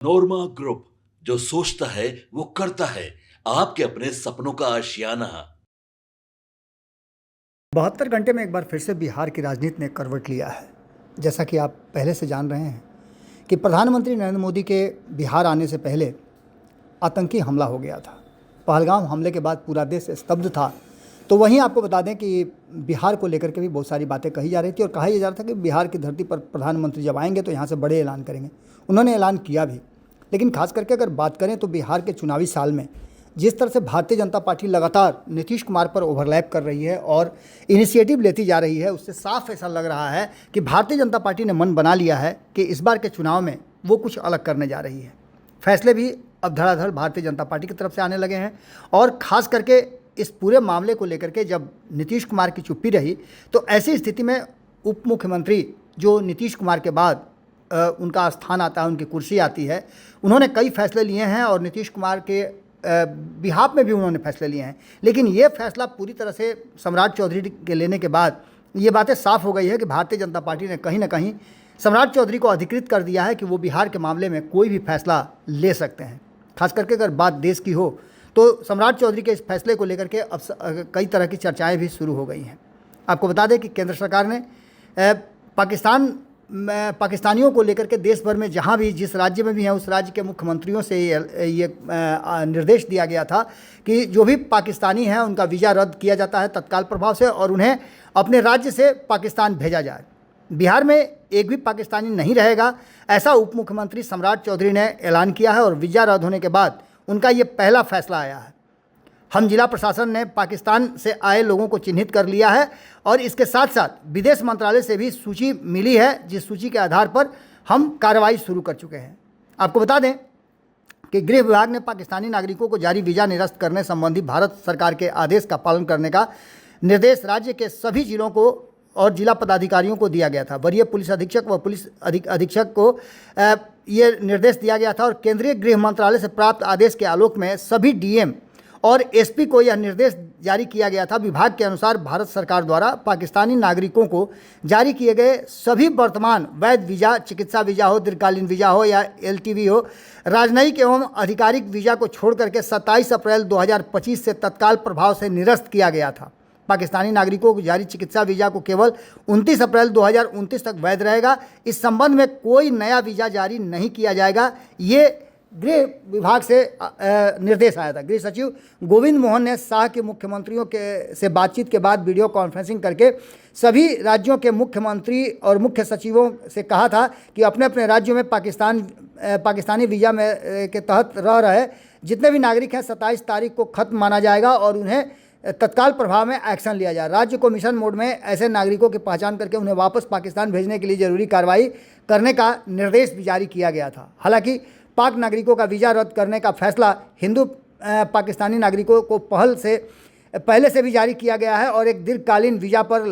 नोरमा group, जो सोचता है वो करता है। आपके अपने सपनों का आशियाना। 72 घंटे में एक बार फिर से बिहार की राजनीति ने करवट लिया है। जैसा कि आप पहले से जान रहे हैं कि प्रधानमंत्री नरेंद्र मोदी के बिहार आने से पहले आतंकी हमला हो गया था। पहलगाम हमले के बाद पूरा देश स्तब्ध था। तो वहीं आपको बता दें कि बिहार को लेकर के भी बहुत सारी बातें कही जा रही थी और कहा यह जा रहा था कि बिहार की धरती पर प्रधानमंत्री जब आएंगे तो यहाँ से बड़े ऐलान करेंगे। उन्होंने ऐलान किया भी। लेकिन खास करके अगर बात करें तो बिहार के चुनावी साल में जिस तरह से भारतीय जनता पार्टी लगातार नीतीश कुमार पर ओवरलैप कर रही है और इनिशिएटिव लेती जा रही है, उससे साफ ऐसा लग रहा है कि भारतीय जनता पार्टी ने मन बना लिया है कि इस बार के चुनाव में वो कुछ अलग करने जा रही है। फैसले भी अब धड़ाधड़ भारतीय जनता पार्टी की तरफ से आने लगे हैं और ख़ास करके इस पूरे मामले को लेकर के जब नीतीश कुमार की चुप्पी रही तो ऐसी स्थिति में उप मुख्यमंत्री जो नीतीश कुमार के बाद उनका स्थान आता है, उनकी कुर्सी आती है, उन्होंने कई फैसले लिए हैं और नीतीश कुमार के बिहाफ में भी उन्होंने फैसले लिए हैं। लेकिन ये फैसला पूरी तरह से सम्राट चौधरी के लेने के बाद ये बातें साफ हो गई है कि भारतीय जनता पार्टी ने कहीं ना कहीं सम्राट चौधरी को अधिकृत कर दिया है कि वो बिहार के मामले में कोई भी फैसला ले सकते हैं। खास करके अगर बात देश की हो तो सम्राट चौधरी के इस फैसले को लेकर के अब कई तरह की चर्चाएँ भी शुरू हो गई हैं। आपको बता दें कि केंद्र सरकार ने पाकिस्तानियों को लेकर के देश भर में जहां भी जिस राज्य में भी हैं उस राज्य के मुख्यमंत्रियों से ये निर्देश दिया गया था कि जो भी पाकिस्तानी हैं उनका वीज़ा रद्द किया जाता है तत्काल प्रभाव से और उन्हें अपने राज्य से पाकिस्तान भेजा जाए। बिहार में एक भी पाकिस्तानी नहीं रहेगा, ऐसा उप मुख्यमंत्री सम्राट चौधरी ने ऐलान किया है और वीज़ा रद्द होने के बाद उनका ये पहला फैसला आया है। हम जिला प्रशासन ने पाकिस्तान से आए लोगों को चिन्हित कर लिया है और इसके साथ साथ विदेश मंत्रालय से भी सूची मिली है, जिस सूची के आधार पर हम कार्रवाई शुरू कर चुके हैं। आपको बता दें कि गृह विभाग ने पाकिस्तानी नागरिकों को जारी वीज़ा निरस्त करने संबंधी भारत सरकार के आदेश का पालन करने का निर्देश राज्य के सभी जिलों को और जिला पदाधिकारियों को दिया गया था। वरीय पुलिस अधीक्षक व पुलिस अधीक्षक को ये निर्देश दिया गया था और केंद्रीय गृह मंत्रालय से प्राप्त आदेश के आलोक में सभी डीएम और एसपी को यह निर्देश जारी किया गया था। विभाग के अनुसार भारत सरकार द्वारा पाकिस्तानी नागरिकों को जारी किए गए सभी वर्तमान वैध वीज़ा, चिकित्सा वीज़ा हो, दीर्घकालीन वीज़ा हो या एलटीवी हो, राजनयिक एवं आधिकारिक वीज़ा को छोड़ करके 27 अप्रैल 2025 से तत्काल प्रभाव से निरस्त किया गया था। पाकिस्तानी नागरिकों को जारी चिकित्सा वीज़ा को केवल 29 अप्रैल 2029 तक वैध रहेगा। इस संबंध में कोई नया वीज़ा जारी नहीं किया जाएगा। ये गृह विभाग से निर्देश आया था। गृह सचिव गोविंद मोहन ने शाह के मुख्यमंत्रियों से बातचीत के बाद वीडियो कॉन्फ्रेंसिंग करके सभी राज्यों के मुख्यमंत्री और मुख्य सचिवों से कहा था कि अपने अपने राज्यों में पाकिस्तानी वीज़ा में के तहत रह रहे जितने भी नागरिक हैं 27 तारीख को खत्म माना जाएगा और उन्हें तत्काल प्रभाव में एक्शन लिया जाए। राज्य को मिशन मोड में ऐसे नागरिकों की पहचान करके उन्हें वापस पाकिस्तान भेजने के लिए जरूरी कार्रवाई करने का निर्देश भी जारी किया गया था। हालांकि पाक नागरिकों का वीज़ा रद्द करने का फैसला हिंदू पाकिस्तानी नागरिकों को पहले से भी जारी किया गया है और एक दीर्घकालीन वीज़ा पर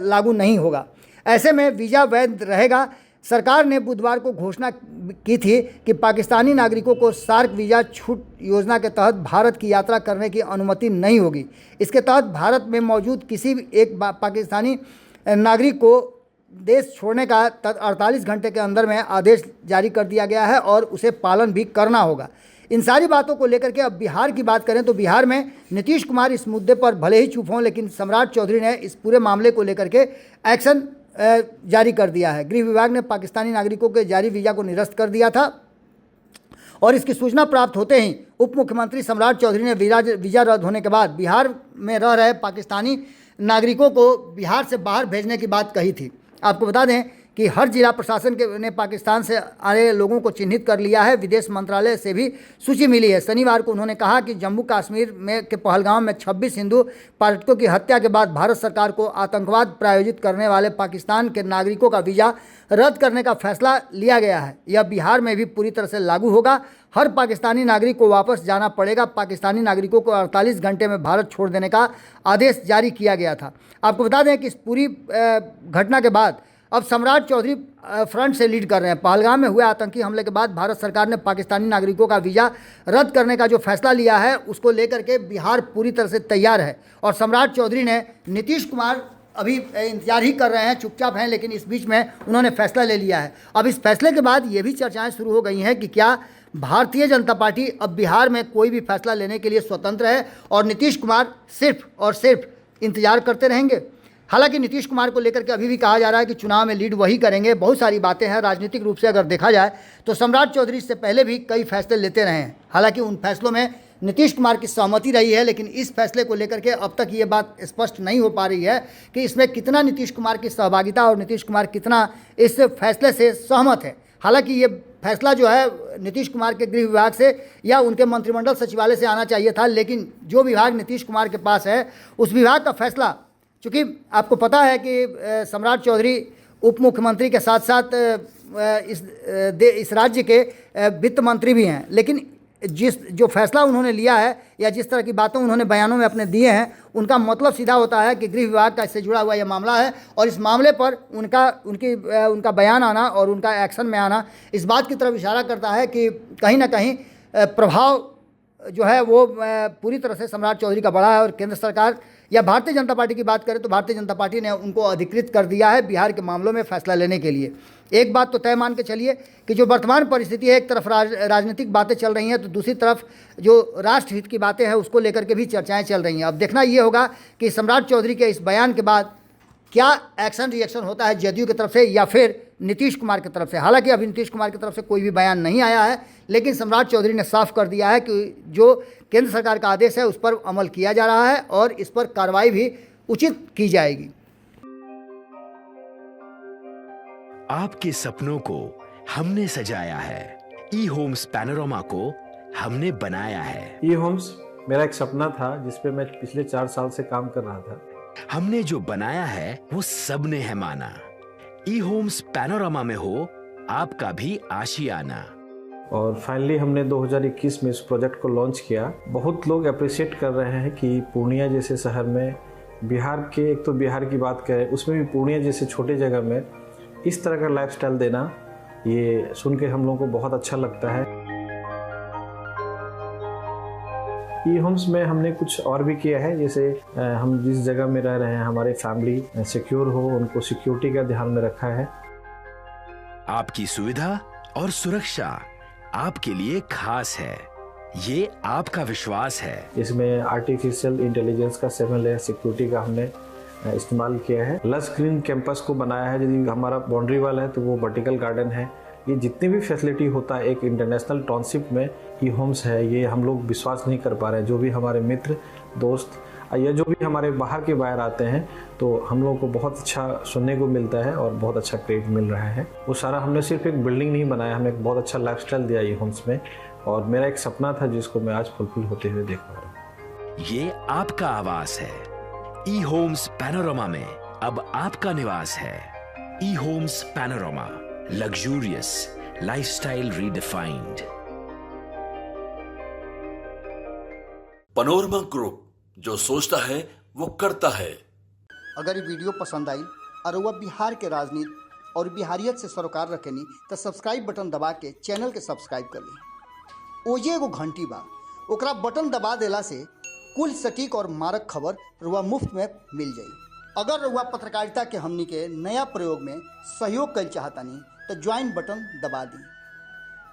लागू नहीं होगा। ऐसे में वीज़ा वैध रहेगा। सरकार ने बुधवार को घोषणा की थी कि पाकिस्तानी नागरिकों को सार्क वीज़ा छूट योजना के तहत भारत की यात्रा करने की अनुमति नहीं होगी। इसके तहत भारत में मौजूद किसी भी एक पाकिस्तानी नागरिक को देश छोड़ने का 48 घंटे के अंदर में आदेश जारी कर दिया गया है और उसे पालन भी करना होगा। इन सारी बातों को लेकर के अब बिहार की बात करें तो बिहार में नीतीश कुमार इस मुद्दे पर भले ही चुप हों, लेकिन सम्राट चौधरी ने इस पूरे मामले को लेकर के एक्शन जारी कर दिया है। गृह विभाग ने पाकिस्तानी नागरिकों के जारी वीज़ा को निरस्त कर दिया था और इसकी सूचना प्राप्त होते ही उप मुख्यमंत्री सम्राट चौधरी ने वीज़ा रद्द होने के बाद बिहार में रह रहे पाकिस्तानी नागरिकों को बिहार से बाहर भेजने की बात कही थी। आपको बता दें कि हर जिला प्रशासन ने पाकिस्तान से आए लोगों को चिन्हित कर लिया है। विदेश मंत्रालय से भी सूची मिली है। शनिवार को उन्होंने कहा कि जम्मू कश्मीर में के पहलगाम में 26 हिंदू पर्यटकों की हत्या के बाद भारत सरकार को आतंकवाद प्रायोजित करने वाले पाकिस्तान के नागरिकों का वीज़ा रद्द करने का फैसला लिया गया है। यह बिहार में भी पूरी तरह से लागू होगा। हर पाकिस्तानी नागरिक को वापस जाना पड़ेगा। पाकिस्तानी नागरिकों को 48 घंटे में भारत छोड़ देने का आदेश जारी किया गया था। आपको बता दें कि इस पूरी घटना के बाद अब सम्राट चौधरी फ्रंट से लीड कर रहे हैं। पहलगाम में हुए आतंकी हमले के बाद भारत सरकार ने पाकिस्तानी नागरिकों का वीज़ा रद्द करने का जो फैसला लिया है उसको लेकर के बिहार पूरी तरह से तैयार है और सम्राट चौधरी ने नीतीश कुमार अभी इंतजार ही कर रहे हैं, चुपचाप हैं, लेकिन इस बीच में उन्होंने फैसला ले लिया है। अब इस फैसले के बाद ये भी चर्चाएं शुरू हो गई हैं कि क्या भारतीय जनता पार्टी अब बिहार में कोई भी फैसला लेने के लिए स्वतंत्र है और नीतीश कुमार सिर्फ और सिर्फ इंतजार करते रहेंगे। हालांकि नीतीश कुमार को लेकर के अभी भी कहा जा रहा है कि चुनाव में लीड वही करेंगे। बहुत सारी बातें हैं, राजनीतिक रूप से अगर देखा जाए तो सम्राट चौधरी इससे पहले भी कई फैसले लेते रहे हैं। हालांकि उन फैसलों में नीतीश कुमार की सहमति रही है, लेकिन इस फैसले को लेकर के अब तक ये बात स्पष्ट नहीं हो पा रही है कि इसमें कितना नीतीश कुमार की सहभागिता और नीतीश कुमार कितना इस फैसले से सहमत है। हालांकि ये फैसला जो है नीतीश कुमार के गृह विभाग से या उनके मंत्रिमंडल सचिवालय से आना चाहिए था, लेकिन जो विभाग नीतीश कुमार के पास है उस विभाग का फैसला, चूँकि आपको पता है कि सम्राट चौधरी उप मुख्यमंत्री के साथ साथ इस राज्य के वित्त मंत्री भी हैं, लेकिन जो फैसला उन्होंने लिया है या जिस तरह की बातें उन्होंने बयानों में अपने दिए हैं, उनका मतलब सीधा होता है कि गृह विभाग का इससे जुड़ा हुआ यह मामला है और इस मामले पर उनका बयान आना और उनका एक्शन में आना इस बात की तरफ इशारा करता है कि कहीं ना कहीं प्रभाव जो है वो पूरी तरह से सम्राट चौधरी का बढ़ा है। और केंद्र सरकार या भारतीय जनता पार्टी की बात करें तो भारतीय जनता पार्टी ने उनको अधिकृत कर दिया है बिहार के मामलों में फैसला लेने के लिए। एक बात तो तय मान के चलिए कि जो वर्तमान परिस्थिति है, एक तरफ राजनीतिक बातें चल रही हैं तो दूसरी तरफ जो राष्ट्रहित की बातें हैं उसको लेकर के भी चर्चाएं चल रही हैं। अब देखना ये होगा कि सम्राट चौधरी के इस बयान के बाद क्या एक्शन रिएक्शन होता है जदयू की तरफ से या फिर नीतीश कुमार की तरफ से। हालांकि अभी नीतीश कुमार की तरफ से कोई भी बयान नहीं आया है, लेकिन सम्राट चौधरी ने साफ कर दिया है कि जो केंद्र सरकार का आदेश है उस पर अमल किया जा रहा है और इस पर कार्रवाई भी उचित की जाएगी। आपके सपनों को हमने सजाया है, ई होम्स पैनोरमा को हमने बनाया है। ई होम्स मेरा एक सपना था जिस पे मैं पिछले 4 साल से काम कर रहा था। हमने जो बनाया है वो सबने है माना। ई होम्स पैनोरमा में हो आपका भी आशियाना। और फाइनली हमने 2021 में इस प्रोजेक्ट को लॉन्च किया। बहुत लोग अप्रिशिएट कर रहे हैं कि पूर्णिया जैसे शहर में बिहार के, एक तो बिहार की बात करें उसमें भी पूर्णिया जैसे छोटे जगह में इस तरह का लाइफस्टाइल देना, ये सुन के हम लोगों को बहुत अच्छा लगता है। ई होम्स में हमने कुछ और भी किया है, जैसे हम जिस जगह में रह रहे हैं हमारे फैमिली सिक्योर हो, उनको सिक्योरिटी का ध्यान में रखा है। आपकी सुविधा और सुरक्षा आपके लिए खास है, ये आपका विश्वास है। इसमें आर्टिफिशियल इंटेलिजेंस का 7 लेयर सिक्योरिटी का हमने इस्तेमाल किया है। लस ग्रीन कैंपस को बनाया है। यदि हमारा बाउंड्री वाल है तो वो वर्टिकल गार्डन है। ये जितनी भी फैसिलिटी होता है एक इंटरनेशनल टाउनशिप में ई होम्स है, ये हम लोग विश्वास नहीं कर पा रहे हैं। जो भी हमारे मित्र दोस्त या जो भी हमारे बाहर आते हैं तो हम लोगों को बहुत अच्छा सुनने को मिलता है और बहुत अच्छा क्रेडिट मिल रहा है। वो सारा हमने सिर्फ एक बिल्डिंग नहीं बनाया, हमें एक बहुत अच्छा लाइफस्टाइल दिया ई होम्स में, और मेरा एक सपना था जिसको मैं आज फुलफिल होते हुए देख पा रहा हूँ। ये आपका आवास है। ई होम्स पैनोरमा में अब आपका निवास है। E Homes Panorama, luxurious lifestyle redefined. Panorama Group, जो सोचता है वो करता है। अगर ये वीडियो पसंद आई और वह बिहार के राजनीति और बिहारियत से सरोकार रखेनी तो सब्सक्राइब बटन दबा के चैनल के सब्सक्राइब कर ली। ओजे एगो घंटी बा, ओकरा बटन दबा देला से कुल सटीक और मारक खबर रुआ मुफ्त में मिल जाई। अगर रुआ पत्रकारिता के हमनी के नया प्रयोग में सहयोग कर चाहतानी तो ज्वाइन बटन दबा दी।